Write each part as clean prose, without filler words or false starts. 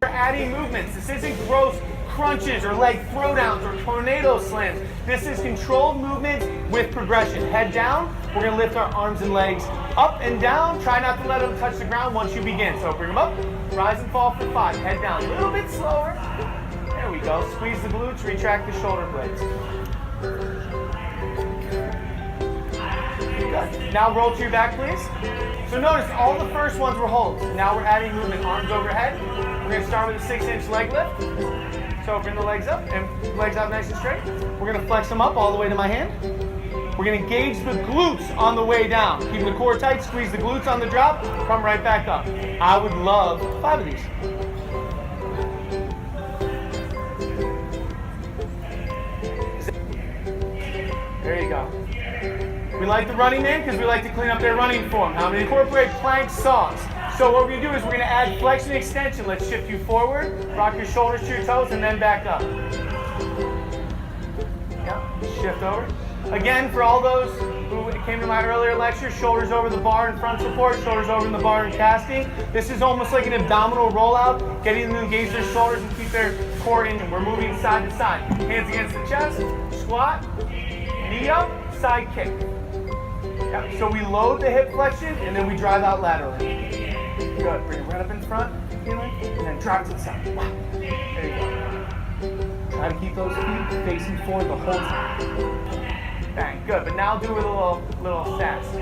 We're adding movements. This isn't gross crunches or leg throwdowns or tornado slams. This is controlled movements with progression. Head down, we're gonna lift our arms and legs up and down. Try not to let them touch the ground once you begin. So bring them up, rise and fall for 5. Head down, a little bit slower. There we go. Squeeze the glutes, retract the shoulder blades. Good. Now roll to your back, please. So notice all the first ones were holds. Now we're adding movement, arms overhead. We're gonna start with a 6-inch leg lift. So bring the legs up and legs out nice and straight. We're gonna flex them up all the way to my hand. We're gonna engage the glutes on the way down. Keeping the core tight, squeeze the glutes on the drop, come right back up. I would love 5 of these. There you go. We like the running man because we like to clean up their running form. How many incorporate plank saws? So what we're going to do is we're going to add flexion extension. Let's shift you forward, rock your shoulders to your toes, and then back up. Yep, shift over. Again, for all those who came to my earlier lecture, shoulders over the bar in front support, shoulders over in the bar in casting. This is almost like an abdominal rollout, getting them to engage their shoulders and keep their core in. We're moving side to side. Hands against the chest, squat, knee up, side kick. Yep. So we load the hip flexion and then we drive out laterally. Good. Bring it right up in front, and then drop to the side. There you go. Try to keep those feet facing forward the whole time. Bang. Good. But now do it with a little stats.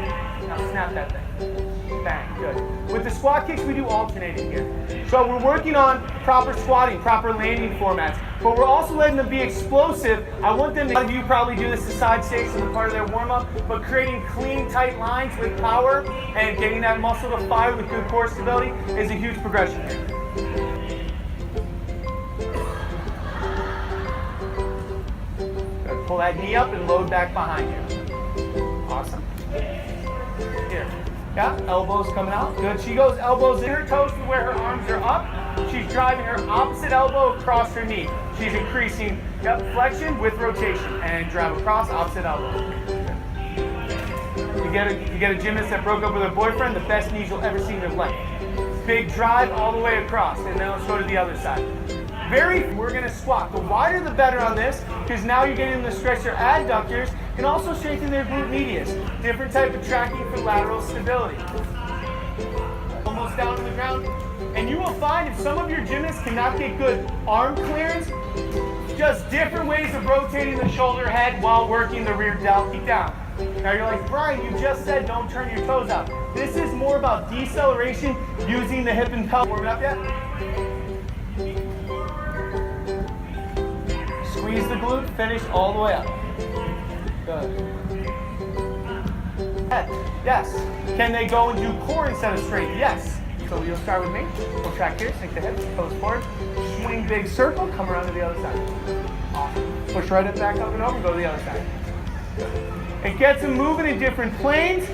Now snap that thing. Bang. Good. With the squat kicks, we do alternating here. So we're working on proper squatting, proper landing formats, but we're also letting them be explosive. I want them to, a lot of you probably do this to side stakes as a part of their warm-up, but creating clean, tight lines with power and getting that muscle to fire with good core stability is a huge progression here. Good. Pull that knee up and load back behind you. Awesome. Here. Yeah, elbows coming out. Good. She goes elbows in her toes to where her arms are up. She's driving her opposite elbow across her knee. She's increasing flexion with rotation and drive across opposite elbow. You get a gymnast that broke up with her boyfriend, the best knees you'll ever see in your life. Big drive all the way across, and then let's go to the other side. We're gonna squat. The wider the better on this, because now you're getting them to stretch their adductors and also strengthen their glute medius. Different type of tracking for lateral stability. Almost down to the ground. And you will find if some of your gymnasts cannot get good arm clearance, just different ways of rotating the shoulder head while working the rear delt down. Now you're like, Brian, you just said don't turn your toes out. This is more about deceleration using the hip and pelvis. Warm it up yet? Squeeze the glute, finish all the way up. Good. Head, yes. Can they go and do core instead of straight? Yes. So you'll start with me. We'll track here, sink the hips, toes forward. Swing big circle, come around to the other side. Awesome. Push right up, back up and over, go to the other side. Good. It gets them moving in different planes.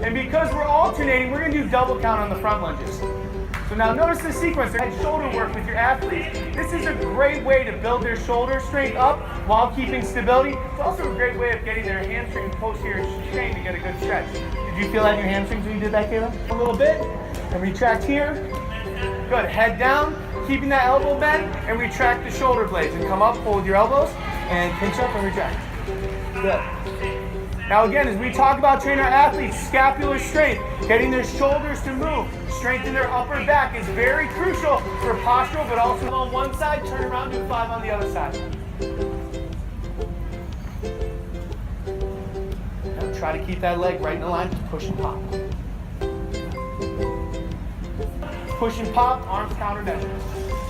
And because we're alternating, we're going to do double count on the front lunges. So now notice the sequence, head shoulder work with your athletes. This is a great way to build their shoulder strength up while keeping stability. It's also a great way of getting their hamstring posterior strain to get a good stretch. Did you feel that in your hamstrings when you did that, Kayla? A little bit. And retract here. Good. Head down, keeping that elbow bent, and retract the shoulder blades. And come up, hold your elbows, and pinch up and retract. Good. Now again, as we talk about training our athletes, scapular strength, getting their shoulders to move, strengthen their upper back is very crucial for postural, but also on one side, turn around, do 5 on the other side. Now try to keep that leg right in the line, push and pop. Push and pop, arms counter measure.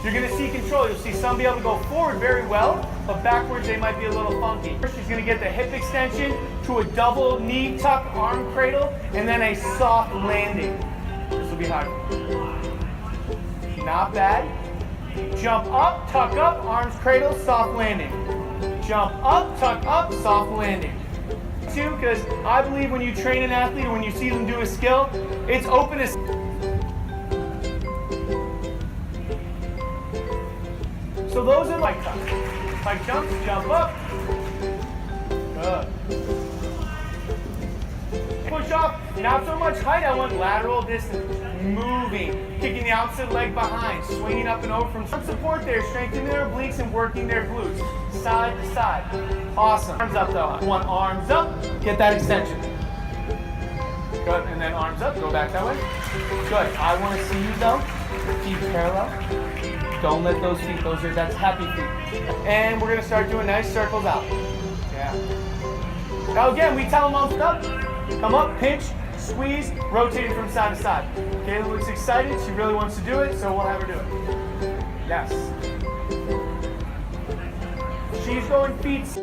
You're going to see control. You'll see some be able to go forward very well, but backwards they might be a little funky. First, she's going to get the hip extension to a double knee tuck arm cradle, and then a soft landing. This will be hard. Not bad. Jump up, tuck up, arms cradle, soft landing. Jump up, tuck up, soft landing. Too, because I believe when you train an athlete or when you see them do a skill, it's open to. So those are like tucks. Like jumps, jump up. Good. push off. Not so much height, I want lateral distance. Moving, kicking the opposite leg behind, swinging up and over from some support there, strengthening their obliques and working their glutes. Side to side. Awesome. Arms up though. I want arms up, get that extension. Good, and then arms up, go back that way. Good, I want to see you though, feet parallel. Don't let those feet, that's happy feet. And we're gonna start doing nice circles out. Yeah. Now again, we tell them all up, come up, pinch, squeeze, rotating from side to side. Kayla looks excited, she really wants to do it, so we'll have her do it. Yes. She's going feet.